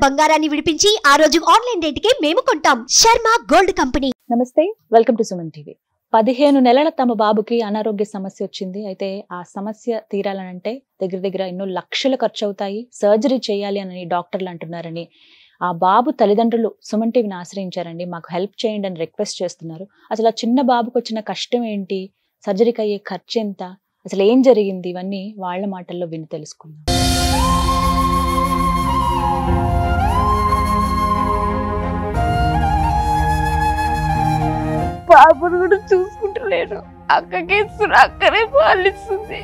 బంగారాన్ని విడిపించి ఆ రోజు ఆన్లైన్ రేటుకే మేము కొంటాం. Sharma gold company. నమస్తే, వెల్కమ్ టు సుమన్ టీవీ. 15 నెలల తమ బాబుకి అనారోగ్య సమస్య వచ్చింది. అయితే ఆ సమస్య తీరాలనంటే దగ్గర ఎన్నో లక్షలు ఖర్చు అవుతాయి, సర్జరీ చేయాలి అని డాక్టర్లు అంటున్నారని ఆ బాబు తల్లిదండ్రులు సుమన్ టీవీని ఆశ్రయించారండి. మాకు హెల్ప్ చేయండి అని రిక్వెస్ట్ చేస్తున్నారు. అసలు ఆ చిన్న బాబుకి వచ్చిన కష్టం ఏంటి, సర్జరీకి అయ్యే ఖర్చు ఎంత, అసలు ఏం జరిగింది, ఇవన్నీ వాళ్ళ మాటల్లో విని తెలుసుకుందాం. బాబును కూడా చూసుకుంటలేను. అక్కకి ఇస్తున్నా, అక్కనే పాలిస్తుంది.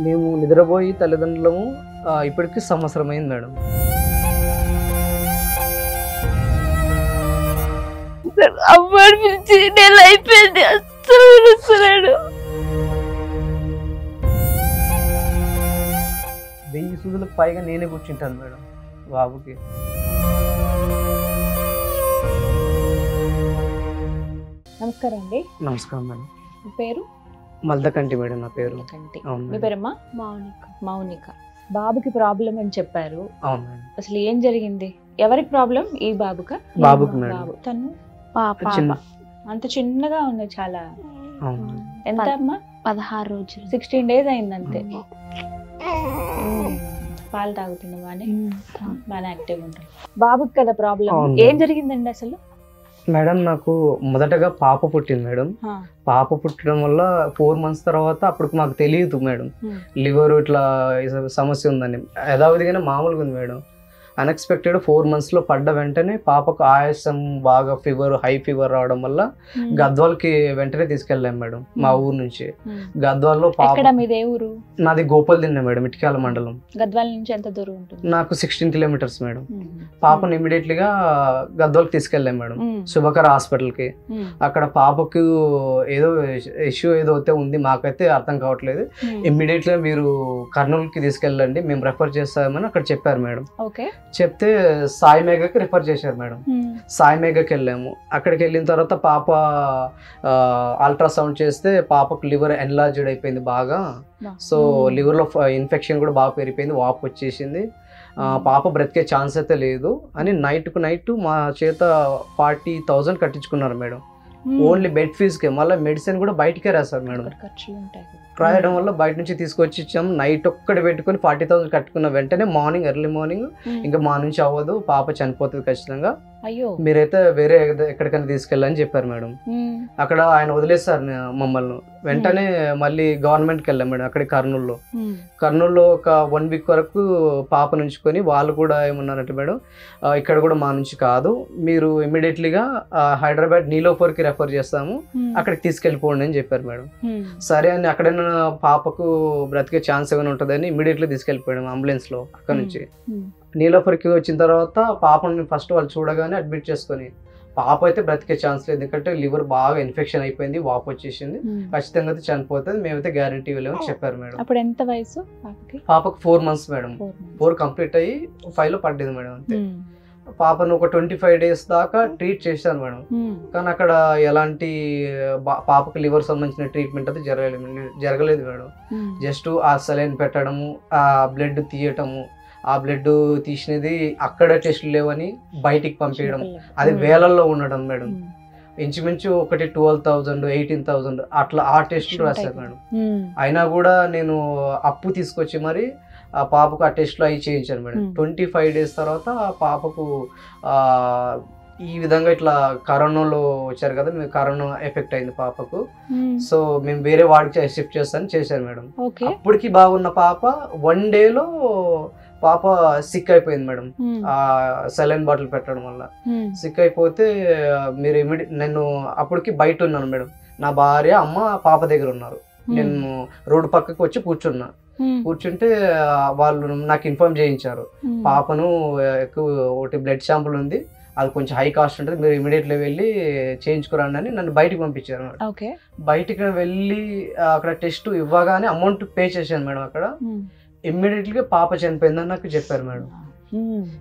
మేము నిద్రపోయి తల్లిదండ్రులము ఇప్పటికి సంవత్సరం అయింది మేడం. అమ్మాయి పిలిచి నెల అయిపోయింది, అస్సలు పిలుస్తున్నాడు. 1000 సూదులకు పైగా నేనే కూర్చుంటాను మేడం బాబుకి. నమస్కారం అండి. నమస్కారం మేడం. మీ పేరు? మల్దకంటి మేడం నా పేరు. కంటి. అవును మీ మేడం. పేరమ్మా? మౌనిక. బాబుకి ప్రాబ్లం అని చెప్పారు. అవును మేడం. అసలు ఏం జరిగింది, ఎవరికి ప్రాబ్లం? ఈ బాబుకా? బాబుకి మేడం. బాబు తను చిన్న అంత చిన్నగా ఉంది చాలా. అవును మేడం. ఎంత అమ్మా? 16 రోజులు. 16 days అయింది అంతే. పాలు తాగుతున్నా బాగానే యాక్టివ్ ఉంటుంది. బాబుకి కదా ప్రాబ్లం. అవును. ఏం జరిగిందండి అసలు? మేడం నాకు మొదటగా పాప పుట్టింది మేడం. పాప పుట్టడం వల్ల 4 months తర్వాత అప్పుడు మాకు తెలియదు మేడం లివర్ ఇట్లా సమస్య ఉందని. యథావిధిగానే మామూలుగా ఉంది మేడం. అన్ఎక్స్పెక్టెడ్ 4 months లో పడ్డ వెంటనే పాపకు ఆయాసం, బాగా ఫీవర్, హై ఫీవర్ రావడం వల్ల గద్వాల్కి వెంటనే తీసుకెళ్ళాం మేడం మా ఊరు నుంచి. గద్వాల్లో ఎక్కడ మీదే ఊరు? నాది గోపాల్దిన్నె మేడం, ఇటికాల మండలం. గద్వాల నుంచి ఎంత దూరం ఉంటుంది? నాకు 16 kilometers మేడం. పాపను ఇమీడియట్లీగా గద్వాల్కి తీసుకెళ్ళాం మేడం, శుభకర హాస్పిటల్కి. అక్కడ పాపకు ఏదో ఇష్యూ ఏదో అయితే ఉంది, మాకైతే అర్థం కావట్లేదు. ఇమ్మీడియట్గా మీరు కర్నూలుకి తీసుకెళ్ళండి, మేము రెఫర్ చేస్తామని అక్కడ చెప్పారు మేడం. ఓకే. చెప్తే సాయి మేఘకి రిఫర్ చేశారు మేడం. సాయి మేఘకి వెళ్ళాము. అక్కడికి వెళ్ళిన తర్వాత పాప అల్ట్రాసౌండ్ చేస్తే పాపకు లివర్ ఎన్లార్జ్డ్ అయిపోయింది బాగా. సో లివర్లో ఇన్ఫెక్షన్ కూడా బాగా పెరిగిపోయింది, వాపు వచ్చేసింది. పాప బ్రతికే ఛాన్స్ అయితే లేదు అని నైట్కు నైట్ మా చేత 40,000 కట్టించుకున్నారు మేడం. ఓన్లీ బెడ్ ఫీజ్కే. మళ్ళీ మెడిసిన్ కూడా బయటకే రాశారు మేడం. రాయడం వల్ల బయట నుంచి తీసుకొచ్చి ఇచ్చాము. నైట్ ఒక్కటి పెట్టుకుని 40,000 కట్టుకున్న వెంటనే ఎర్లీ మార్నింగ్ ఇంకా మా నుంచి అవ్వదు, పాప చనిపోతుంది ఖచ్చితంగా, అయ్యో మీరైతే వేరే ఎక్కడికైనా తీసుకెళ్ళని చెప్పారు మేడం. అక్కడ ఆయన వదిలేస్తారు మమ్మల్ని. వెంటనే మళ్ళీ గవర్నమెంట్కి వెళ్ళాం మేడం. అక్కడ కర్నూలులో ఒక 1 week వరకు పాప నుంచుకొని వాళ్ళు కూడా ఏమన్నారంటే మేడం, ఇక్కడ కూడా మా నుంచి కాదు, మీరు ఇమీడియట్లీగా హైదరాబాద్ నీలోఫర్కి రెఫర్ చేస్తాము, అక్కడికి తీసుకెళ్ళిపోండి అని చెప్పారు మేడం. సరే అని అక్కడైనా పాపకు బ్రతికే ఛాన్స్ ఏమైనా ఉంటుందని ఇమీడియట్లీ తీసుకెళ్ళిపోయాము అంబులెన్స్లో. అక్కడ నుంచి నీలోఫర్కి వచ్చిన తర్వాత పాపని ఫస్ట్ వాళ్ళు చూడగానే అడ్మిట్ చేసుకొని, పాప అయితే బ్రతికే ఛాన్స్ లేదు, ఎందుకంటే లివర్ బాగా ఇన్ఫెక్షన్ అయిపోయింది, వాపు వచ్చేసింది, ఖచ్చితంగా అయితే చనిపోతుంది, మేమైతే గ్యారంటీ ఇవ్వలేమని చెప్పారు మేడం. అప్పుడు ఎంత వయసు పాపకు? 4 months మేడం. 4 కంప్లీట్ అయ్యి 5లో పడ్డది మేడం అంతే. పాపను ఒక 25 days దాకా ట్రీట్ చేశాను మేడం. కానీ అక్కడ ఎలాంటి పాపకు లివర్ సంబంధించిన ట్రీట్మెంట్ అయితే జరగలేదు మేడం. జస్ట్ ఆ సెలైన్ పెట్టడము, ఆ బ్లడ్ తీయటము, ఆ బ్లడ్ తీసినది అక్కడ టెస్టులు లేవని బయటికి పంపించడం, అది వేలల్లో ఉండడం మేడం. ఇంచుమించు ఒకటి 12,000, 18,000 అట్లా ఆ టెస్టులు రాశారు మేడం. అయినా కూడా నేను అప్పు తీసుకొచ్చి మరి ఆ పాపకు ఆ టెస్ట్లో అవి చేయించాను మేడం. 25 days తర్వాత ఆ పాపకు ఈ విధంగా ఇట్లా కరోనాలో వచ్చారు కదా, మేము కరోనా ఎఫెక్ట్ అయింది పాపకు. సో మేము వేరే వాడికి షిఫ్ట్ చేశాను మేడం. అప్పటికి బాగున్న పాప 1 dayలో పాప సిక్ అయిపోయింది మేడం. ఆ సెలైన్ బాటిల్ పెట్టడం వల్ల సిక్ అయిపోతే మీరు నేను అప్పటికి బయట ఉన్నాను మేడం. నా భార్య, అమ్మ, పాప దగ్గర ఉన్నారు. నేను రోడ్డు పక్కకి వచ్చి కూర్చుంటే వాళ్ళు నాకు ఇన్ఫార్మ్ చేయించారు, పాపను ఒకటి బ్లడ్ శాంపుల్ ఉంది, అది కొంచెం హై కాస్ట్ ఉంటుంది, మీరు ఇమీడియట్లీ వెళ్ళి చేయించుకురండి అని నన్ను బయటికి పంపించారు మేడం. బయటికి వెళ్ళి అక్కడ టెస్ట్ ఇవ్వగానే అమౌంట్ పే చేశాను మేడం. అక్కడ ఇమ్మీడియట్లీగా పాప చనిపోయిందని నాకు చెప్పారు మేడం.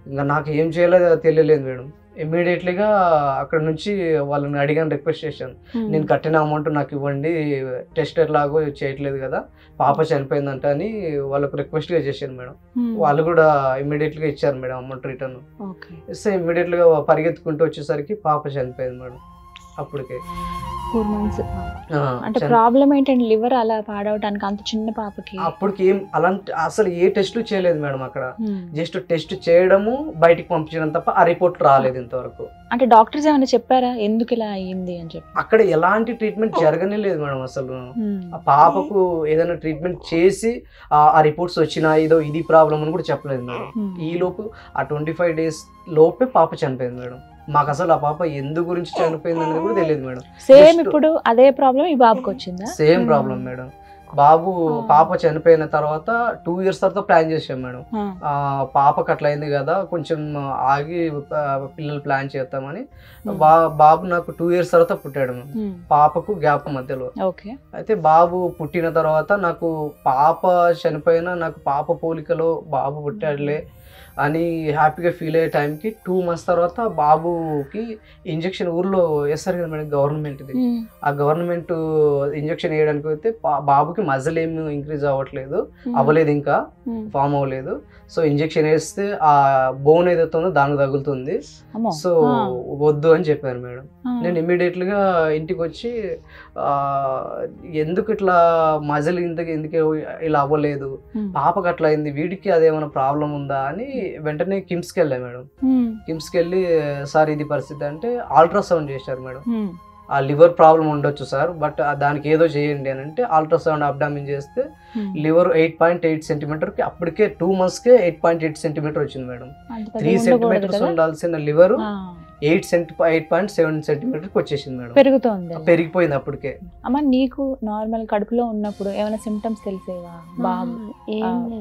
ఇంకా నాకు ఏం చేయాలో తెలియలేదు మేడం. ఇమ్మీడియట్లీగా అక్కడ నుంచి వాళ్ళని అడిగాను, రిక్వెస్ట్ చేశాను, నేను కట్టిన అమౌంట్ నాకు ఇవ్వండి, టెస్ట్ ఎట్లాగో చేయట్లేదు కదా, పాప చనిపోయిందంట అని వాళ్ళకు రిక్వెస్ట్గా చేశాను మేడం. వాళ్ళు కూడా ఇమ్మీడియట్గా ఇచ్చారు మేడం అమౌంట్ రిటర్న్. ఇస్తే ఇమ్మీడియట్గా పరిగెత్తుకుంటూ వచ్చేసరికి పాప చనిపోయింది మేడం అప్పటికే. 4 months. అంటే ప్రాబ్లం ఏంటంటే లివర్ అలా పాడవడానికి అంత చిన్న పాపకి? అప్పటికి ఏం అలాంటి అసలు ఏ టెస్ట్లు చేయలేదు మేడం అక్కడ. జస్ట్ టెస్ట్ చేయడము బయటికి పంపించడం తప్ప ఆ రిపోర్ట్ రాలేదు ఇంతవరకు. అంటే డాక్టర్స్ ఏమైనా చెప్పారా ఎందుకు ఇలా అయ్యింది అని చెప్పి? అక్కడ ఎలాంటి ట్రీట్మెంట్ జరగనే లేదు మేడం అసలు. ఆ పాపకు ఏదైనా ట్రీట్మెంట్ చేసి ఆ రిపోర్ట్స్ వచ్చినా ఏదో ఇది ప్రాబ్లం అని కూడా చెప్పలేదు మేడం. ఈ లోపు ఆ 25 days లోపే పాప చనిపోయింది మేడం. మాకు అసలు ఆ పాప ఎందు గురించి చనిపోయింది అనేది కూడా తెలియదు మేడం. సేమ్ ఇప్పుడు అదే ప్రాబ్లం ఈ బాబుకి వచ్చిందా? Same problem madam. పాప చనిపోయిన తర్వాత 2 years తర్వాత ప్లాన్ చేసాం మేడం. పాపకు అట్లా అయింది కదా, కొంచెం ఆగి పిల్లలు ప్లాన్ చేద్దామని. బాబు నాకు 2 years తర్వాత పుట్టాడు మేడం, పాపకు గ్యాప్ మధ్యలో. అయితే బాబు పుట్టిన తర్వాత నాకు పాప చనిపోయినా నాకు పాప పోలికలో బాబు పుట్టాడులే అని హ్యాపీగా ఫీల్ అయ్యే టైంకి 2 months తర్వాత బాబుకి ఇంజక్షన్ ఊర్లో వేస్తారు కదా మేడం గవర్నమెంట్ది. ఆ గవర్నమెంట్ ఇంజక్షన్ వేయడానికి అయితే బాబుకి మజిల్ ఏమి ఇంక్రీజ్ అవ్వలేదు, ఇంకా ఫామ్ అవ్వలేదు. సో ఇంజక్షన్ వేస్తే ఆ బోన్ ఏదైతే ఉందో దానికి తగులుతుంది, సో వద్దు అని చెప్పారు మేడం. నేను ఇమ్మీడియట్లీగా ఇంటికి వచ్చి ఎందుకు ఇట్లా మజిల్ ఎందుకు ఇలా అవ్వలేదు, పాపకు అట్లా అయింది, వీడికి అదేమైనా ప్రాబ్లం ఉందా అని వెంటనే కిమ్స్కి వెళ్ళా మేడం. కిమ్స్కి వెళ్ళి సార్ ఇది పరిస్థితి అంటే అల్ట్రాసౌండ్ చేశారు మేడం. ఆ లివర్ ప్రాబ్లం ఉండొచ్చు సార్, బట్ దానికి ఏదో చేయండి అని అంటే అల్ట్రాసౌండ్ అబ్డామిన్ చేస్తే లివర్ 8.8 centimeter అప్పటికే 2 monthsకే 8.8 centimeter వచ్చింది మేడం. 3 centimeters ఉండాల్సిన లివర్ 8.7 centimeter వచ్చేసింది మేడం. పెరిగిపోయింది అప్పటికే. అమ్మ నీకు నార్మల్ కడుపులో ఉన్నప్పుడు ఏమైనా సిమ్టమ్స్ తెలిసేవా బాబు?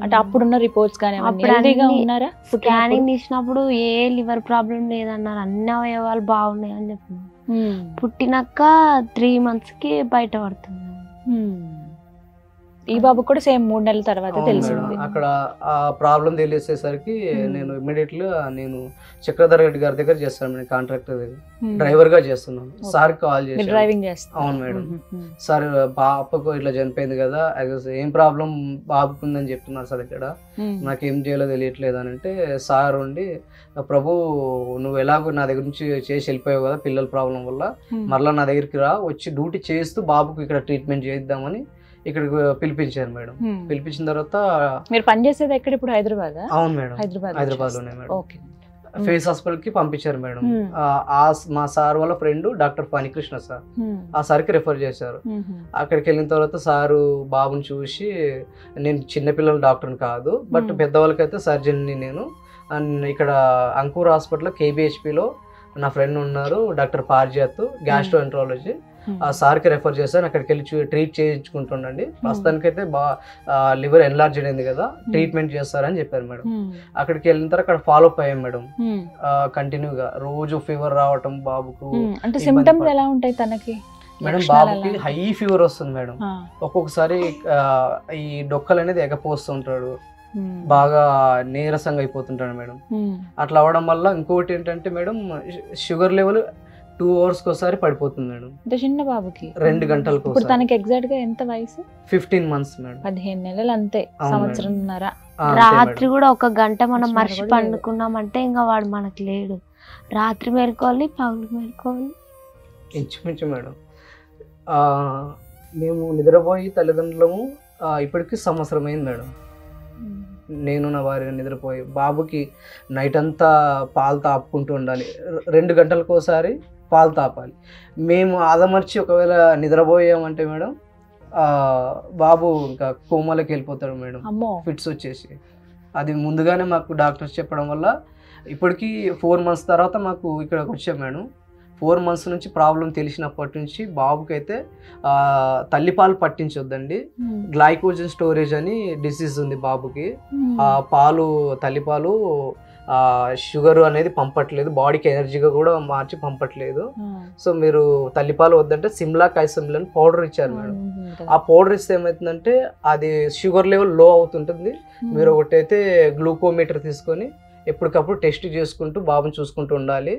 అంటే అప్పుడున్న రిపోర్ట్స్ కానీ ఉన్నారా? స్కానింగ్ తీసినప్పుడు ఏ లివర్ ప్రాబ్లం లేదన్నారు, అన్ని అవయవాలు బాగున్నాయి అని చెప్పిన. పుట్టినాక 3 monthsకి బయట పడుతుంది. ఈ బాబు కూడా సేమ్ 3 నెలల తర్వాత తెలిసింది. అక్కడ ఆ ప్రాబ్లం తెలిసేసరికి నేను ఇమ్మీడియట్లీ చక్రధర్ రెడ్డి గారి దగ్గర చేస్తాను మేడం, కాంట్రాక్టర్ దగ్గర డ్రైవర్ గా చేస్తున్నాను. సార్ కాల్ చేసి డ్రైవింగ్ చేస్తాను. అవును మేడం. సార్ పాపకు ఇట్లా చనిపోయింది కదా, ఏం ప్రాబ్లం బాబుకు ఉందని చెప్తున్నారు సార్, ఇక్కడ నాకేం చేయాలో తెలియట్లేదు అని అంటే సార్ ఉండి, ప్రభు నువ్వు ఎలాగో నా దగ్గర నుంచి చేసి వెళ్ళిపోయావు కదా పిల్లల ప్రాబ్లం వల్ల, మరలా నా దగ్గరికి రా, వచ్చి డ్యూటీ చేస్తూ బాబుకు ఇక్కడ ట్రీట్మెంట్ చేద్దామని ఇక్కడికి పిలిపించారు మేడం. పిలిపించిన తర్వాత మీరు పనిచేసేది ఎక్కడ ఇప్పుడు? హైదరాబాద్? అవును మేడం, హైదరాబాద్ లోనే మేడం. ఫేస్ హాస్పిటల్ కి పంపించారు మేడం. మా సార్ వాళ్ళ ఫ్రెండ్ డాక్టర్ ఫణికృష్ణ సార్, ఆ సార్కి రెఫర్ చేశారు. అక్కడికి వెళ్ళిన తర్వాత సారు బాబుని చూసి, నేను చిన్నపిల్లల డాక్టర్ని కాదు బట్ పెద్దవాళ్ళకైతే సర్జన్ని నేను, ఇక్కడ అంకూర్ హాస్పిటల్ KBHPలో నా ఫ్రెండ్ ఉన్నారు డాక్టర్ పార్జాత్, గ్యాస్ట్రోఎంట్రాలజీ, ఆ సార్కి రెఫర్ చేశాను. అక్కడికి వెళ్ళి ట్రీట్ చేయించుకుంటుండండి, ప్రస్తుతానికైతే లివర్ ఎన్లార్జ్ అయింది కదా, ట్రీట్మెంట్ చేస్తారని చెప్పారు మేడం. అక్కడికి వెళ్ళిన తర్వాత అక్కడ ఫాలో అప్ అయ్యాం మేడం కంటిన్యూగా. రోజు ఫీవర్ రావటం బాబుకు. అంటే సింప్టమ్స్ ఎలా ఉంటాయి తనకి మేడం? బాబుకి హై ఫీవర్ వస్తుంది మేడం, ఒక్కొక్కసారి ఈ డొక్కలు అనేది ఎగపోస్తుంటాడు, బాగా నీరసంగా అయిపోతుంటాడు మేడం. అట్లా అవడం వల్ల ఇంకోటి ఏంటంటే మేడం, షుగర్ లెవెల్ 2 hours ఒకసారి పడిపోతుంది మేడం. చిన్న బాబుకి 2 గంటలకు. ఇప్పుడు తనకి ఎగ్జాక్ట్ గా ఎంత వయసు? 15 months మేడం. 15 నెలలు అంతే, సంవత్సరంన్నర. రాత్రి కూడా 1 గంట మనం మర్చి పండుకున్నామంటే ఇంకా వాడు మనకి లేడు. రాత్రి మేలుకోవాలి, పగలు మేలుకోవాలి. ఇంచుమించు మేడం. మేము నిద్రపోయి తల్లిదండ్రులము ఇప్పటికి 1 సంవత్సరం అయింది మేడం. నేను నా భార్య నిద్రపోయి బాబుకి నైట్ అంతా పాలు తాపుకుంటూ ఉండాలి, 2 గంటలకు ఒకసారి పాలు తాపాలి. మేము ఆదమర్చి ఒకవేళ నిద్రపోయామంటే మేడం బాబు ఇంకా కోమాలోకి వెళ్ళిపోతాడు మేడం, ఫిట్స్ వచ్చేసి. అది ముందుగానే మాకు డాక్టర్స్ చెప్పడం వల్ల ఇప్పటికీ 4 months తర్వాత మాకు ఇక్కడికి వచ్చాం మేడం. 4 months నుంచి ప్రాబ్లం తెలిసినప్పటి నుంచి బాబుకైతే తల్లిపాలు పట్టించొద్దండి, గ్లైకోజన్ స్టోరేజ్ అని డిసీజ్ ఉంది బాబుకి. ఆ పాలు తల్లిపాలు షుగర్ అనేది పంపట్లేదు, బాడీకి ఎనర్జీగా కూడా మార్చి పంపట్లేదు. సో మీరు తల్లిపాలు వద్దంటే సిమ్లా కైసమిల్ అని పౌడర్ ఇచ్చారు మేడం. ఆ పౌడర్ ఇస్తే ఏమవుతుందంటే అది షుగర్ లెవెల్ లో అవుతుంటుంది. మీరు ఒకటైతే గ్లూకోమీటర్ తీసుకొని ఎప్పటికప్పుడు టెస్ట్ చేసుకుంటూ బాబుని చూసుకుంటూ ఉండాలి.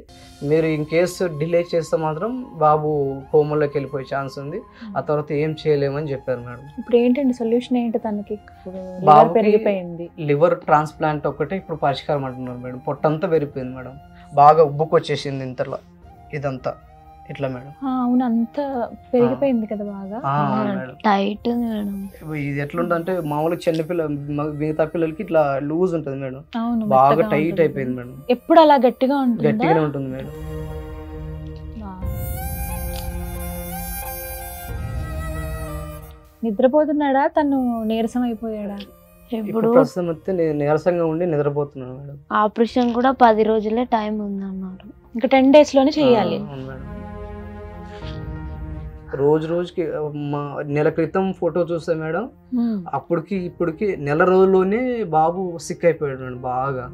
మీరు ఇన్ కేసు డిలే చేస్తే మాత్రం బాబు కోమలోకి వెళ్ళిపోయే ఛాన్స్ ఉంది, ఆ తర్వాత ఏం చేయలేమని చెప్పారు మేడం. ఇప్పుడు ఏంటండి సొల్యూషన్ ఏంటి తనకి? బాబుకి పెరిగిపోయింది, లివర్ ట్రాన్స్ప్లాంట్ ఒకటే ఇప్పుడు పరిష్కారం అంటున్నారు మేడం. పొట్టంతా పెరిగిపోయింది మేడం, బాగా ఉబ్బుకొచ్చేసింది ఇంతలో ఇదంతా ఇట్లా మేడం. అవును, అంతా పెరిగిపోయింది కదా బాగా టైట్ మేడం. ఇది ఎట్లుంటే మామూలుగా చిన్నపిల్ల మిగతా పిల్లలకి ఇట్లా లూజ్ ఉంటుంది మేడం, అవును బాగా టైట్ అయిపోయింది మేడం. ఎప్పుడు అలా గట్టిగానే ఉంటుంది మేడం. నిద్రపోతున్నాడా తను? నీరసం అయిపోయాడా? ఇప్పుడు ప్రస్తుతం అయితే నేను నీరసంగా ఉండి నిద్రపోతున్నాను మేడం. ఆపరేషన్ కూడా 10 రోజులే టైం ఉంది అన్నారు. ఇంకా 10 days లోనే చేయాలి. రోజుకి నెల క్రితం ఫోటో చూస్తే మేడం, అప్పటికి ఇప్పటికి నెల రోజుల్లోనే బాబు సిక్ అయిపోయాడు మేడం. బాగా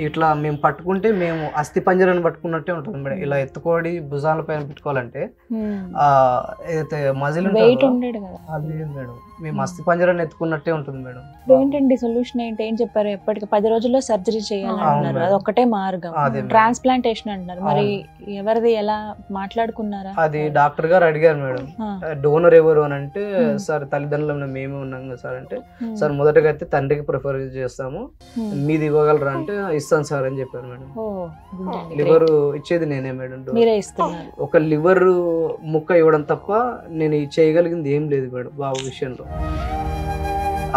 ఇట్లా మేము పట్టుకుంటే మేము అస్థి పంజరాన్ని పట్టుకున్నట్టే ఉంటుంది మేడం. ఇలా ఎత్తుకోడి భుజాల పైన పెట్టుకోవాలంటే ఏదైతే మజిల్ వెయిట్ ఉండేది కదా, అది లేదు మేడం, మేము అస్థి పంజరాన్ని ఎత్తుకున్నట్టే ఉంటుంది మేడం. ఏంటండి సొల్యూషన్ ఏంటి? ఏం చెప్పారు? ఎప్పటికి 10 రోజుల్లో సర్జరీ చేయాలంటున్నారు, అది ఒక్కటే మార్గం. ట్రాన్స్ప్లాంటేషన్ అంటున్నారు, మరి ఎవరిది ఎలా మాట్లాడుకున్నారా? అది డాక్టర్ గారు అడిగారు మేడం, డోనర్ ఎవరు అని అంటే, సార్ తల్లిదండ్రులు మేమే ఉన్నాం కదా సార్ అంటే, సార్ మొదటగా అయితే తండ్రికి ప్రిఫర్ చేస్తాము, మీది ఇవ్వగలరా అంటే ఇస్తాను సార్ అని చెప్పారు మేడం. లివర్ ఇచ్చేది నేనే మేడం, ఒక లివర్ ముక్క ఇవ్వడం తప్ప నేను చేయగలిగింది ఏం లేదు మేడం బాబు విషయంలో.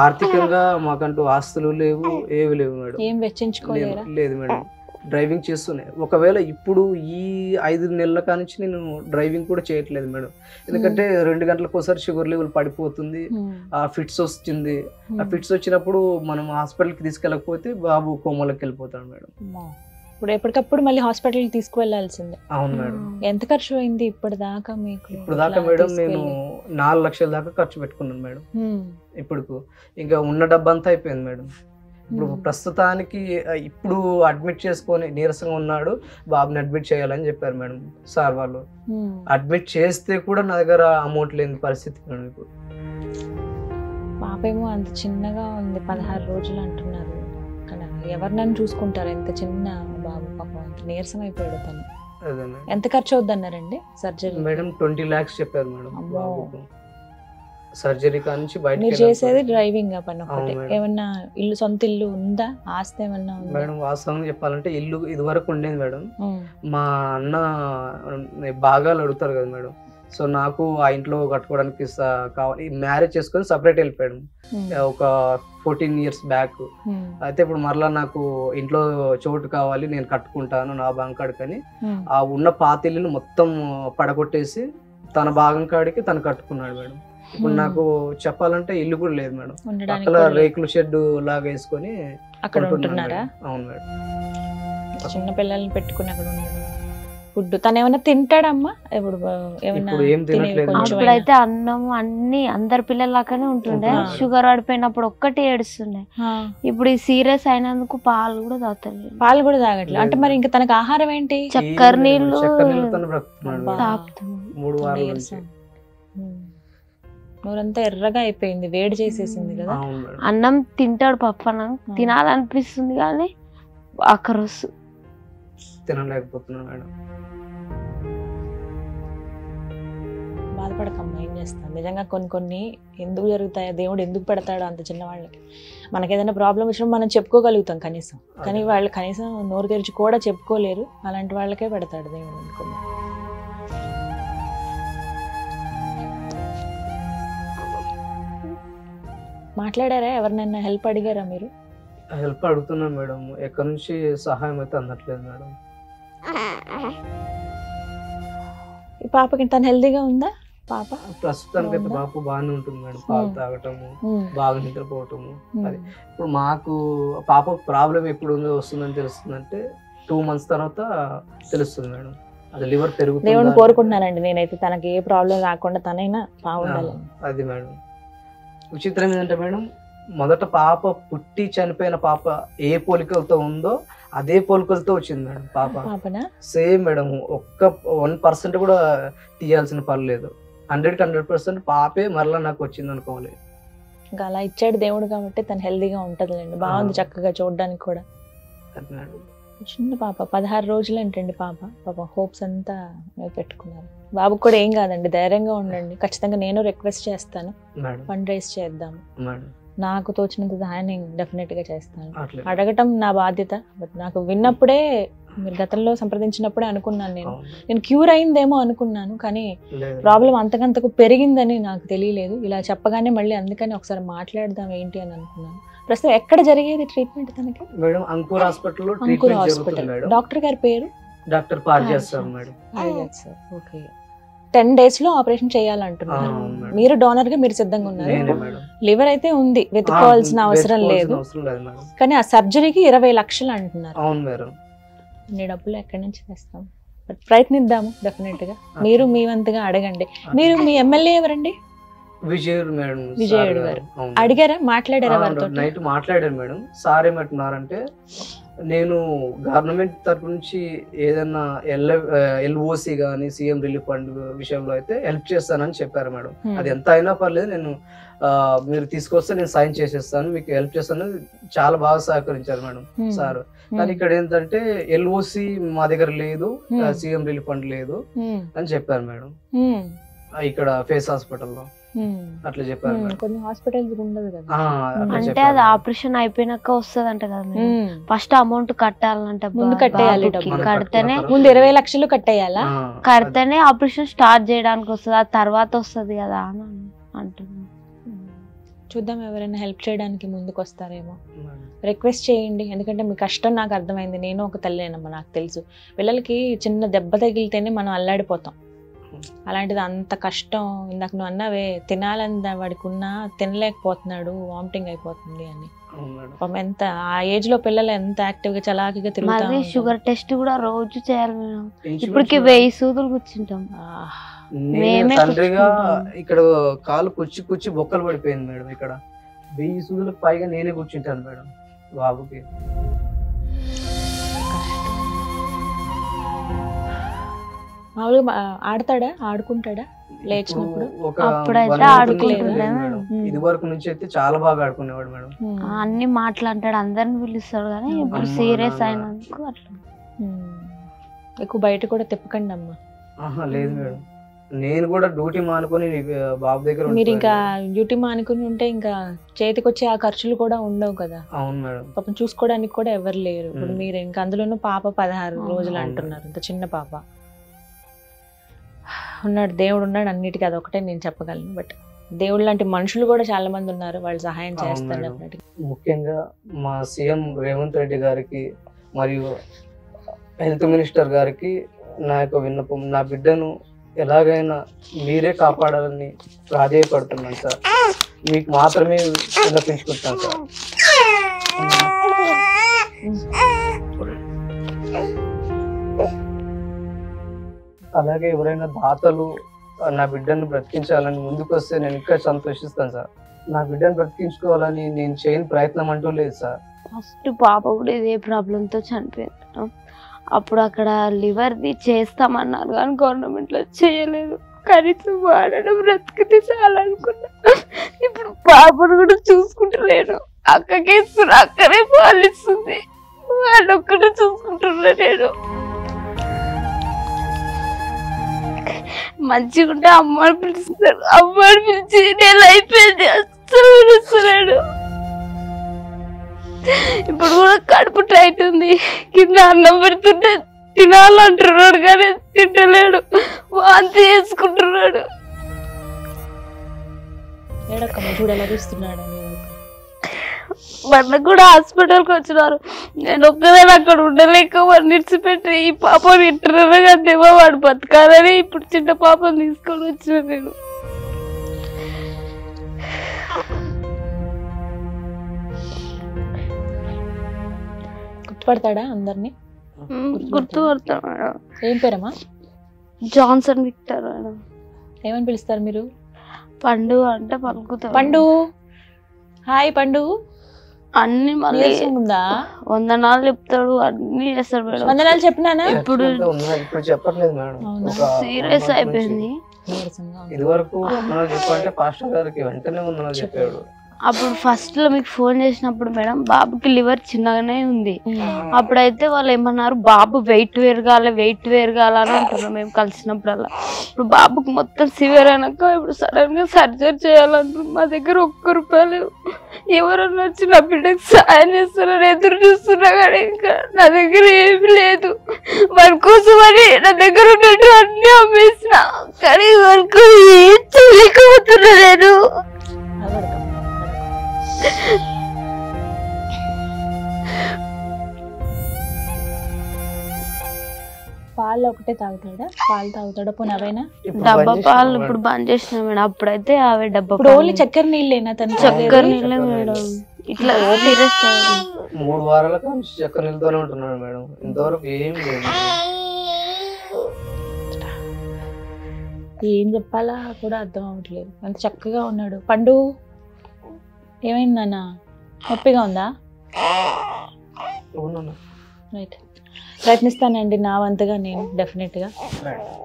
ఆర్థికంగా మాకంటూ ఆస్తులు లేవు, ఏవి లేవు మేడం, ఏం వెచ్చించుకోలేరా? లేదు మేడం. డ్రైవింగ్ చేస్తున్నాయి, ఒకవేళ ఇప్పుడు ఈ 5 నెలల కానించి నేను డ్రైవింగ్ కూడా చేయట్లేదు మేడం. ఎందుకంటే 2 గంటలకు ఒకసారి షుగర్ లెవెల్ పడిపోతుంది, ఆ ఫిట్స్ వస్తుంది. ఆ ఫిట్స్ వచ్చినప్పుడు మనం హాస్పిటల్కి తీసుకెళ్ళకపోతే బాబు కోమలోకి వెళ్ళిపోతాడు మేడం. ఇప్పుడు ఎప్పటికప్పుడు మళ్ళీ హాస్పిటల్కి తీసుకువెళ్లాల్సిందే. అవును మేడం. ఎంత ఖర్చు అయింది ఇప్పటిదాకా మీకు? ఇప్పటిదాకా మేడం నేను 4 లక్షల దాకా ఖర్చు పెట్టుకున్నాను మేడం. ఇప్పుడు ఇంకా ఉన్న డబ్బంతా అయిపోయింది మేడం. ఇప్పుడు ప్రస్తుతానికి ఇప్పుడు అడ్మిట్ చేసుకొని నీరసంగా ఉన్నాడు, బాబుని అడ్మిట్ చేయాలని చెప్పారు మేడం సార్ వాళ్ళు. అడ్మిట్ చేస్తే కూడా నా దగ్గర అమౌంట్ లేని పరిస్థితి మేడం. ఇప్పుడు పాపేమో అంత చిన్నగా ఉంది, 16 రోజులు అంటున్నారు. ఎవరు నన్ను చూసుకుంటారు? ఎంత చిన్న బాబు, పాపం అంత నీరసం అయిపోయాడు తను. ఎంత ఖర్చు అవుద్ది అన్నారండి సర్జరీ? మేడం 20 lakhs చెప్పారు మేడం బాబుకు. సర్జరీ కానించి బయట. మీరు చేసేది డ్రైవింగ్ పని ఒకటే, ఏమన్నా ఇల్లు, సొంత ఇల్లు ఉందా? ఆస్తి ఏమన్నా ఉందా? మేడం వాస్తవంగా చెప్పాలంటే ఇల్లు ఇది వరకు ఉండేది మేడం. మా అన్న భాగాలు అడుగుతారు కదా మేడం, సో నాకు ఆ ఇంట్లో కట్టుకోవడానికి కావాలి. మ్యారేజ్ చేసుకొని సపరేట్ వెళ్ళిపోయాడు ఒక 14 years బ్యాక్. అయితే ఇప్పుడు మరలా నాకు ఇంట్లో చోటు కావాలి, నేను కట్టుకుంటాను నా భాగం కాడికని ఆ ఉన్న పాత ఇల్లుని మొత్తం పడగొట్టేసి తన భాగం కాడికి తను కట్టుకున్నాడు మేడం. ఇప్పుడు నాకు చెప్పాలంటే ఇల్లు కూడా లేదు మేడం, అక్కడ రేకుల షెడ్ లాగా వేసుకొని అక్కడ ఉంటున్నారా? అవును మేడం. చిన్న పిల్లల్ని పెట్టుకుని అక్కడ ఉండడం. ఫుడ్ తను ఏమైనా తింటాడమ్మా? అప్పుడైతే అన్నం అన్ని అందరి పిల్లలలాగానే ఉంటుండే, షుగర్ పడిపోయినప్పుడు ఒక్కటి ఏడుస్తుండే. ఇప్పుడు ఈ సీరియస్ అయినందుకు పాలు కూడా తాగుతాడు. పాలు కూడా తాగట్లేదు అంటే మరి ఇంకా తనకు ఆహారం ఏంటి? చక్కెర నీళ్ళు నోరంతా ఎర్రగా అయిపోయింది, వేడి చేసేసింది కదా. అన్నం తింటాడు, పప్పు అన్నం తినాలనిపిస్తుంది కానీ ఆఖరొస్తు తినలేకపోతున్నాను మేడం. బాధపడకమ్మా, ఏం చేస్తాం. నిజంగా కొన్ని ఎందుకు జరుగుతాయో, దేవుడు ఎందుకు పెడతాడో అంత చిన్న వాళ్ళకి. మనకి ఏదైనా ప్రాబ్లం వచ్చినప్పుడు మనం చెప్పుకోగలుగుతాం కనీసం, కానీ వాళ్ళు కనీసం నోరు తెరిచి కూడా చెప్పుకోలేరు. అలాంటి వాళ్ళకే పెడతాడు దేవుడు అనుకున్నా. మాట్లాడారా? ఎవరినైనా హెల్ప్ అడిగారా మీరు? హెల్ప్ అడుగుతున్నాను మేడం, ఎక్కడి నుంచి సహాయం అయితే అందట్లేదు మేడం. ఈ పాపకి తను హెల్దీగా ఉందా? పాప ప్రస్తుతానికి అయితే పాప బాగానే ఉంటుంది మేడం, పాలు తాగటము, బాగా నిద్రపోవటము. అది ఇప్పుడు మాకు పాప ప్రాబ్లం ఎప్పుడు వస్తుందని తెలుస్తుందంటే 2 months తర్వాత తెలుస్తుంది మేడం. అది లివర్ పెరుగుతుంది. దేవుని కోరుకుంటున్నానండి నేనైతే, తనకి ఏ ప్రాబ్లం రాకుండా తనైనా బాగుండాలి. అది మేడం. విచిత్రం ఏంటంటే మేడం, మొదట పాప పుట్టి చనిపోయిన పాప ఏ పోలికలతో ఉందో అదే పోలికలతో వచ్చింది మేడం పాప. సేమ్ మేడం, ఒక్క 1% కూడా తీయాల్సిన పని లేదు. 100% పాపే మరలా నాకు వచ్చింది అనుకోవాలి. ఇంకా అలా ఇచ్చాడు దేవుడు కాబట్టి తను హెల్దీగా ఉంటదిలేండి. బాగుంది చక్కగా చూడడానికి కూడా. అది మేడం. చిన్న పాప 16 రోజులు ఏంటండి పాప హోప్స్ అంతా మీరు పెట్టుకున్నారు. బాబుకి కూడా ఏం కాదండి, ధైర్యంగా ఉండండి. ఖచ్చితంగా నేను రిక్వెస్ట్ చేస్తాను, మేడం ఫండ్ రైజ్ చేద్దాము. మేడం నాకు తోచినంత సహాయం నేను డెఫినెట్ గా చేస్తాను. అట్లే అడగటం నా బాధ్యత. బట్ నాకు విన్నప్పుడే, మీరు గతంలో సంప్రదించినప్పుడే అనుకున్నాను, నేను క్యూర్ అయిందేమో అనుకున్నాను, కానీ లేదు. ప్రాబ్లం అంతకంతకు పెరిగిందని నాకు తెలియలేదు. ఇలా చెప్పగానే మళ్ళీ అందుకని ఒకసారి మాట్లాడదాం ఏంటి అని అనుకున్నాను. ప్రస్తుతం ఎక్కడ జరిగేది ట్రీట్మెంట్ తనకి? మేడం అంకుర్ హాస్పిటల్లో అంకుర్ ట్రీట్మెంట్ హాస్పిటల్. జరుగుతుంది మేడం. డాక్టర్ గారి పేరు డాక్టర్ పార్జాస్ సార్ మేడం. ఓకే. 10 days లో ఆపరేషన్ చేయాలంటున్నారు. మేడం. మీరు డోనర్ గా మీరు సిద్ధంగా ఉన్నారు. నేనే మేడం. లివర్ అయితే ఉంది, వెతుక్కోవాల్సిన అవసరం లేదు, అవసరం లేదు మేడం. కానీ ఆ సర్జరీకి 20 లక్షలు అంటున్నారు. అవును మేడం. అన్ని డబ్బులు ఎక్కడి నుంచి తెస్తాం? బట్ ప్రయత్నిద్దాము డెఫినెట్ గా. మీరు మీ వంతుగా అడగండి. మీరు మీ ఎమ్మెల్యే ఎవరండి? విజయుడు మేడం. విజయుడు గారు. అడిగారా, మాట్లాడారా వారితో? నైట్ మాట్లాడారు మేడం. సార్ ఏమంటున్నారంటే, నేను గవర్నమెంట్ తరపు నుంచి ఏదైనా ఎల్ఓసి కానీ సీఎం రిలీఫ్ ఫండ్ విషయంలో అయితే హెల్ప్ చేస్తానని చెప్పారు మేడం. అది ఎంత అయినా పర్లేదు, నేను మీరు తీసుకొస్తే నేను సైన్ చేసేస్తాను, మీకు హెల్ప్ చేస్తాను, చాలా బాగా సహకరించారు మేడం సార్. కానీ ఇక్కడ ఏంటంటే ఎల్ఓసి మా దగ్గర లేదు, సీఎం రిలీఫ్ ఫండ్ లేదు అని చెప్పారు మేడం. ఇక్కడ ఫేస్ హాస్పిటల్లో అట్లా చెప్పారు మేడం. కొన్ని హాస్పిటల్స్ ఉండదు కదా. అంటే అది ఆపరేషన్ అయిపోయినాక వస్తుంది అంట కదా, ఫస్ట్ అమౌంట్ కట్టాలంట, ముందు కట్టేయాలి. కడితేనే ముందు 20 లక్షలు కట్టేయాలా? కడితేనే ఆపరేషన్ స్టార్ట్ చేయడానికి వస్తుంది, ఆ తర్వాత వస్తుంది కదా అని అంటున్నాను. చూద్దాం, ఎవరైనా హెల్ప్ చేయడానికి ముందుకు వస్తారేమో. రిక్వెస్ట్ చేయండి, ఎందుకంటే మీ కష్టం నాకు అర్థమైంది. నేను ఒక తల్లేనమ్మా, నాకు తెలుసు. పిల్లలకి చిన్న దెబ్బ తగిలితేనే మనం అల్లాడిపోతాం. అలాంటిది అంత కష్టం. ఇందాక నువ్వు అన్నావే, తినాలని వాడికి ఉన్నా తినలేకపోతున్నాడు, వామిటింగ్ అయిపోతుంది అని. ఎంత ఆ ఏజ్ లో పిల్లలు ఎంత యాక్టివ్ గా చలాకీగా తిరుగుతారు. షుగర్ టెస్ట్ కూడా రోజు చేయాలి మేడం. ఇప్పటికి 1000 సూదులు కూర్చుంటాం. తండ్రిగా ఇక్కడ కాలు కుచ్చి బొక్కలు పడిపోయింది మేడం. ఇక్కడ 1000 సూదులకు పైగా నేనే కూర్చుంటాను మేడం బాబుకి. మామూలుగా ఆడతాడా, ఆడుకుంటాడా లేచినప్పుడు? అప్పుడైతే ఆడుకుంటున్నాడు. ఇది వరకు నుంచి అయితే చాలా బాగా ఆడుకునేవాడు మేడం. అన్ని మాట్లాడతాడు, అందరిని పిలుస్తాడు, కానీ ఇప్పుడు సీరియస్ అయినందుకు అట్లా. ఎక్కువ బయట కూడా తిప్పకండి అమ్మా. లేదు మేడం, నేను కూడా డ్యూటీ మానుకొని బాబు దగ్గర. మీరు ఇంకా డ్యూటీ మానుకుని ఉంటే ఇంకా చేతికి వచ్చే ఆ ఖర్చులు కూడా ఉండవు కదా. అవును మేడం. పాపం చూసుకోవడానికి కూడా ఎవరు లేరు. ఇప్పుడు మీరు ఇంకా అందులోనూ పాప 16 రోజులు అంటున్నారు, ఇంత చిన్న పాప. ఉన్నాడు, దేవుడు ఉన్నాడు అన్నిటికీ, అదొకటే నేను చెప్పగలను. బట్ దేవుడు లాంటి మనుషులు కూడా చాలా మంది ఉన్నారు, వాళ్ళు సహాయం చేస్తారు. ముఖ్యంగా మా సీఎం రేవంత్ రెడ్డి గారికి మరియు హెల్త్ మినిస్టర్ గారికి నా యొక్క విన్నపం, నా బిడ్డను ఎలాగైనా మీరే కాపాడాలని ప్రాధేయపడుతున్నాను సార్. మీకు మాత్రమే విన్నపించుకుంటాను సార్. అలాగే ఎవరైనా దాతలు నా బిడ్డను బ్రతికించాలని ముందుకు వస్తే నేను ఇంకా సంతోషిస్తాను సార్. నా బిడ్డను బ్రతికించుకోవాలని నేను చేయని ప్రయత్నం అంటూ లేదు సార్. ఫస్ట్ పాప కూడా ఇదే ప్రాబ్లంతో చనిపోయింది. అప్పుడు అక్కడ లివర్ది చేస్తామన్నారు కానీ గవర్నమెంట్ లో చేయలేదు. కనీసం వాడడం బ్రతికితే చాలా అనుకున్నా. ఇప్పుడు పాపను కూడా చూసుకుంటలేను. అక్కకే ఇస్తున్నా, అక్కడే పాలిస్తుంది, వాళ్ళొక్కడే చూసుకుంటున్నా. నేను మంచిగా ఉంటే అమ్మని పిలుస్తాడు, అమ్మని పిలిచి నేను అయిపోయింది అస్సలు పిలుస్తున్నాడు. ఇప్పుడు కూడా కడుపు టైట్ ఉంది, కింద అన్నం పెడుతుంటే తినాలంటున్నాడు కానీ తింటలేడు, వాంతి చేసుకుంటున్నాడు. మొన్న కూడా హాస్పిటల్కి వచ్చినారు. నేను ఒక్కదాన్ని అక్కడ ఉండలేక వాడిని విడిచిపెట్టి ఈ పాపని ఇంటర్గా కదేమో వాడు బతకాలని ఇప్పుడు చిన్న పాపని తీసుకొని వచ్చిన. నేను గుర్తుపడతాడా అందరినీ? గుర్తుపడతాడు మేడం. ఏం పేరమ్మా? Johnson Victor madam. ఏమని పిలుస్తారు మీరు? పండు అంటే పలుకుతాడు. పండు, హాయ్ పండు. అన్ని మళ్ళీ ఉందా? వందనాలు చెప్తాడు, అన్ని చేస్తాడు మేడం. వందనాలు చెప్పినానా? ఇప్పుడు చెప్పట్లేదు మేడం, సీరియస్ అయిపోయింది. ఇది వరకు చెప్పంటే పాస్టర్ గారికి వెంటనే వందనాలు చెప్పాడు. అప్పుడు ఫస్ట్ లో మీకు ఫోన్ చేసినప్పుడు మేడం బాబుకి లివర్ చిన్నగానే ఉంది. అప్పుడైతే వాళ్ళు ఏమన్నారు, బాబు వెయిట్ పెరగాల అని అంటున్నాం మేము కలిసినప్పుడల్లా. ఇప్పుడు బాబుకి మొత్తం సివియర్ అయినాక ఇప్పుడు సడన్ గా సర్జరీ చేయాలంటున్నారు. మా దగ్గర ₹1 ఎవరన్నా వచ్చి నా బిడ్డకి సాయం చేస్తారని ఎదురు చూస్తున్నా కానీ ఇంకా నా దగ్గర ఏమి లేదు. వారి కోసమని నా దగ్గర ఉన్నట్టు అన్ని అమ్మేసిన, కానీ వరకు ఏం చేయలేకపోతున్నా నేను. పాలు ఒకటే తాగుతాడా? పాలు తాగుతాడా? పోనీ అవైనా డబ్బా పాలు ఇప్పుడు బంద్ చేసిన మేడం. అప్పుడైతే అవే డబ్బా. ఇప్పుడు ఓన్లీ చక్కెర నీళ్ళేనా తను? చక్కెర నీళ్ళే మేడం. ఇట్లా 3 వారాల నుంచి చక్కెర నీళ్ళతోనే ఉంటున్నాడు మేడం. ఇంతవరకు ఏం లేదు. ఏం చెప్పాలా కూడా అర్థం అవ్వట్లేదు. అంత చక్కగా ఉన్నాడు. పండు ఏమైందన్నా? నొప్పిగా ఉందా? రైట్, ప్రయత్నిస్తానండి నా వంతుగా నేను. డెఫినెట్గా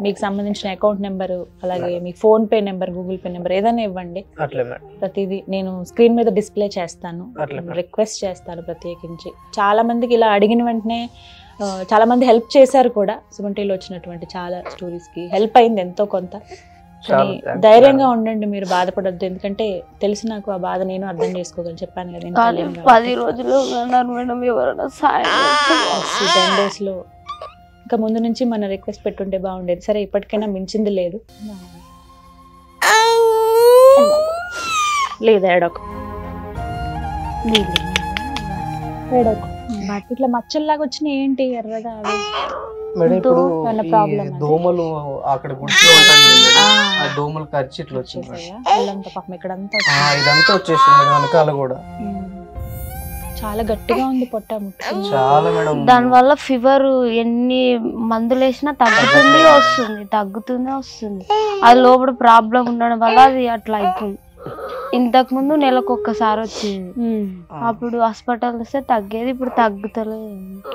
మీకు సంబంధించిన అకౌంట్ నెంబరు, అలాగే మీకు PhonePe number, Google pay number ఏదైనా ఇవ్వండి. ప్రతిదీ నేను స్క్రీన్ మీద డిస్ప్లే చేస్తాను. రిక్వెస్ట్ చేస్తాను ప్రత్యేకించి. చాలా మందికి ఇలా అడిగిన వెంటనే చాలా మంది హెల్ప్ చేశారు కూడా. సుమన్ టీవీలో వచ్చినటువంటి చాలా స్టోరీస్కి హెల్ప్ అయింది ఎంతో కొంత. కానీ ధైర్యంగా ఉండండి, మీరు బాధపడద్దు. ఎందుకంటే తెలుసు నాకు ఆ బాధ, నేను అర్థం చేసుకోగలను. చెప్పాను కదా 10 రోజులు 10 days లో. ఇంకా ముందు నుంచి మన రిక్వెస్ట్ పెట్టుంటే బాగుండేది. సరే, ఇప్పటికైనా మించింది లేదు. లేదు ఏడోకు ఇట్లా మచ్చల్లాగా వచ్చినాయి ఏంటి ఎర్రగా? మేడం ఇప్పుడు దోమలు అక్కడ గుడిలో ఉంటాయి, దోమలు ఖర్చు ఇట్లా వచ్చింది. ఇదంతా వచ్చేసింది వెనకాల కూడా. చాలా గట్టిగా ఉంది పొట్ట. చాలా మేడం. దాని వల్ల ఫీవర్ ఎన్ని మందులు వేసినా తగ్గుతుంది వస్తుంది. అది లోపల ప్రాబ్లం ఉండడం వల్ల అది అట్లా అయిపోయింది. ఇంతకు ముందు నెలకు ఒక్కసారి వచ్చేది. అప్పుడు హాస్పిటల్ వస్తే తగ్గేది, ఇప్పుడు తగ్గుతలేదు.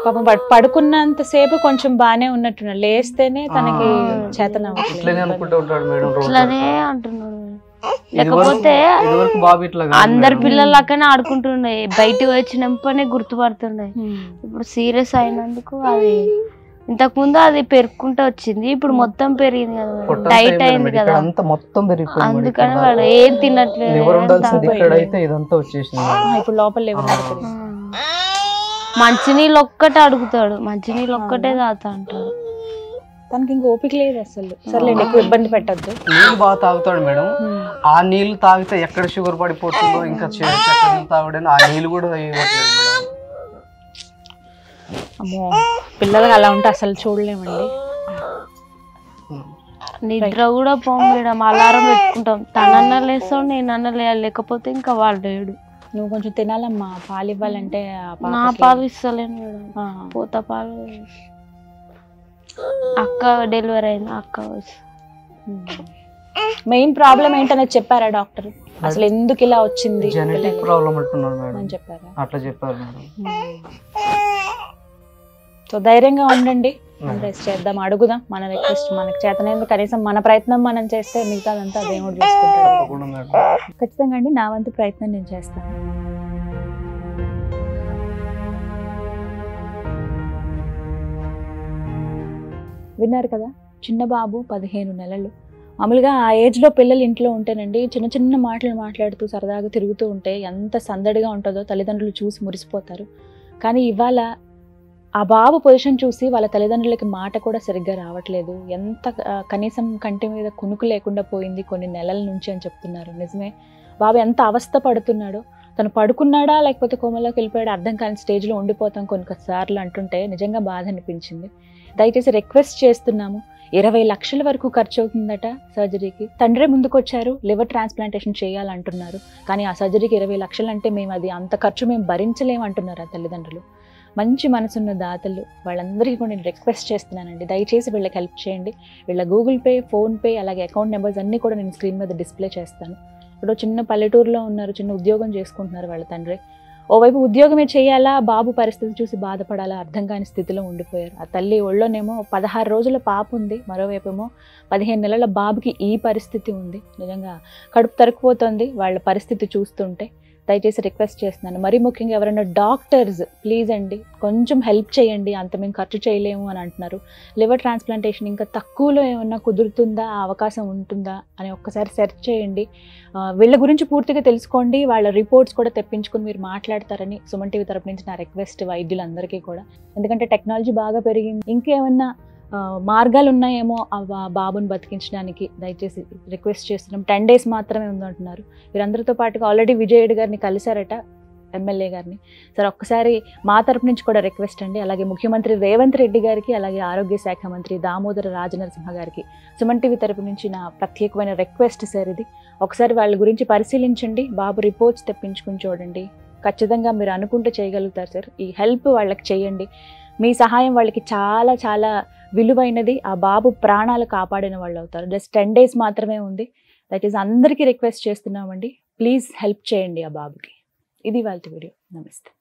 పాపం పడుకున్నంత సేపు కొంచెం బానే ఉన్నట్టున్నాడు, లేస్తేనే తనకి చేతన ఇట్లానే అంటున్నాడు. లేకపోతే అందరి పిల్లలకనే ఆడుకుంటుండే, బయటకు వచ్చినప్పుడే గుర్తుపడుతుండే. ఇప్పుడు సీరియస్ అయినందుకు అది ఇంతకు ముందు అది పెరుక్కుంటూ వచ్చింది, ఇప్పుడు మొత్తం పెరిగింది కదా, టైట్ అయింది కదా, అందుకని వాడు ఏం తినట్లేదు. ఇప్పుడు లోపల మంచినీళ్ళు ఒక్కటే అడుగుతాడు, మంచినీళ్ళు ఒక్కటే తాగుతా అంటాడు. తనకి ఇంక ఓపిక లేదు అసలు. సర్లేండి, ఎక్కువ ఇబ్బంది పెట్టద్దు. నీళ్ళు బాగా తాగుతాడు మేడం. ఆ నీళ్లు తాగితే ఎక్కడ షుగర్ పడిపోతుందో, ఇంకా నీళ్ళు తాగడానికి ఆ నీళ్ళు కూడా ఇవ్వట్లేదు మేడం. అమ్మో, పిల్లలకి అలా ఉంటే అసలు చూడలేమండి. నిద్ర కూడా పోం, అలారం పెట్టుకుంటాం. తనన్నా లేస్తాడు, నేనన్నా లేకపోతే ఇంకా వాడు లేడు. నువ్వు కొంచెం తినాలమ్మా, పాలు ఇవ్వాలంటే. నా పాలు ఇస్తలేను మేడం, పోత పాలు. అక్క డెలివరీ అయింది, అక్క మెయిన్ ప్రాబ్లం ఏంటనేది చెప్పారా డాక్టర్? అసలు ఎందుకు ఇలా వచ్చింది? జెనెటిక్ ప్రాబ్లం అంటున్నారు మేడం. చెప్పారా? అట్లా చెప్పారు మేడం. సో ధైర్యంగా ఉండండి, రెస్ట్ చేద్దాం, అడుగుదాం. మన రిక్వెస్ట్ మనకు చేతనైంది, కనీసం మన ప్రయత్నం మనం చేస్తే మిగతాదంతా దేవుడు చూసుకుంటాడు. ఖచ్చితంగా అండి, నా వంతు ప్రయత్నం నేను చేస్తాను. విన్నారు కదా, చిన్న బాబు 15 నెలలు. మామూలుగా ఆ ఏజ్లో పిల్లలు ఇంట్లో ఉంటేనండి చిన్న చిన్న మాటలు మాట్లాడుతూ సరదాగా తిరుగుతూ ఉంటే ఎంత సందడిగా ఉంటుందో తల్లిదండ్రులు చూసి మురిసిపోతారు. కానీ ఇవాళ ఆ బాబు పొజిషన్ చూసి వాళ్ళ తల్లిదండ్రులకి మాట కూడా సరిగ్గా రావట్లేదు. ఎంత కనీసం కంటి మీద కునుకు లేకుండా పోయింది కొన్ని నెలల నుంచి అని చెప్తున్నారు. నిజమే, బాబు ఎంత అవస్థ పడుతున్నాడో. తను పడుకున్నాడా లేకపోతే కోమలోకి వెళ్ళిపోయాడా అర్థం కాని స్టేజ్లో ఉండిపోతాం కొన్నిసార్లు అంటుంటే నిజంగా బాధ అనిపించింది. దయచేసి రిక్వెస్ట్ చేస్తున్నాము, 20 లక్షల వరకు ఖర్చు అవుతుందట సర్జరీకి. తండ్రే ముందుకొచ్చారు, లివర్ ట్రాన్స్ప్లాంటేషన్ చేయాలంటున్నారు. కానీ ఆ సర్జరీకి 20 లక్షలు అంటే మేము అది అంత ఖర్చు మేము భరించలేమంటున్నారు ఆ తల్లిదండ్రులు. మంచి మనసున్న దాతలు వాళ్ళందరికీ కూడా నేను రిక్వెస్ట్ చేస్తున్నానండి, దయచేసి వీళ్ళకి హెల్ప్ చేయండి. వీళ్ళ గూగుల్ పే, ఫోన్పే, అలాగే అకౌంట్ నెంబర్స్ అన్నీ కూడా నేను స్క్రీన్ మీద డిస్ప్లే చేస్తాను. ఇప్పుడు చిన్న పల్లెటూరులో ఉన్నారు, చిన్న ఉద్యోగం చేసుకుంటున్నారు వాళ్ళ తండ్రి. ఓవైపు ఉద్యోగమే చేయాలా, బాబు పరిస్థితి చూసి బాధపడాలా అర్థం కాని స్థితిలో ఉండిపోయారు. ఆ తల్లి ఒళ్ళోనేమో 16 రోజుల పాప ఉంది, మరోవైపేమో 15 నెలల బాబుకి ఈ పరిస్థితి ఉంది. నిజంగా కడుపు తరుక్కుపోతుంది వాళ్ళ పరిస్థితి చూస్తుంటే. దయచేసి రిక్వెస్ట్ చేస్తున్నాను. మరీ ముఖ్యంగా ఎవరైనా డాక్టర్స్ ప్లీజ్ అండి కొంచెం హెల్ప్ చేయండి, అంత మేము ఖర్చు చేయలేము అని అంటున్నారు. లివర్ ట్రాన్స్ప్లాంటేషన్ ఇంకా తక్కువలో ఏమన్నా కుదురుతుందా, ఆ అవకాశం ఉంటుందా అని ఒక్కసారి సెర్చ్ చేయండి. వీళ్ళ గురించి పూర్తిగా తెలుసుకోండి, వాళ్ళ రిపోర్ట్స్ కూడా తెప్పించుకుని మీరు మాట్లాడతారని సుమన్ టీవీ తరపు నుంచి నా రిక్వెస్ట్ వైద్యులందరికీ కూడా. ఎందుకంటే టెక్నాలజీ బాగా పెరిగింది, ఇంకేమన్నా మార్గాలు ఉన్నాయేమో ఆ బాబుని బతికించడానికి దయచేసి రిక్వెస్ట్ చేస్తున్నాం. 10 days మాత్రమే ఉందంటున్నారు. వీరందరితో పాటుగా ఆల్రెడీ విజయ్ గారిని కలిశారట, ఎమ్మెల్యే గారిని. సరే ఒక్కసారి మా తరపు నుంచి కూడా రిక్వెస్ట్ అండి. అలాగే ముఖ్యమంత్రి రేవంత్ రెడ్డి గారికి, అలాగే ఆరోగ్య శాఖ మంత్రి దామోదర రాజనరసింహ గారికి సుమన్ టీవీ తరపు నుంచి నా ప్రత్యేకమైన రిక్వెస్ట్ సార్ ఇది. ఒకసారి వాళ్ళ గురించి పరిశీలించండి, బాబు రిపోర్ట్స్ తెప్పించుకుని చూడండి. ఖచ్చితంగా మీరు అనుకుంటే చేయగలుగుతారు సార్. ఈ హెల్ప్ వాళ్ళకి చేయండి. మీ సహాయం వాళ్ళకి చాలా చాలా విలువైనది. ఆ బాబు ప్రాణాలు కాపాడిన వాళ్ళు అవుతారు. జస్ట్ 10 days మాత్రమే ఉంది. దయచేసి అందరికీ రిక్వెస్ట్ చేస్తున్నామండి, ప్లీజ్ హెల్ప్ చేయండి ఆ బాబుకి. ఇది వాళ్ళ వీడియో. నమస్తే.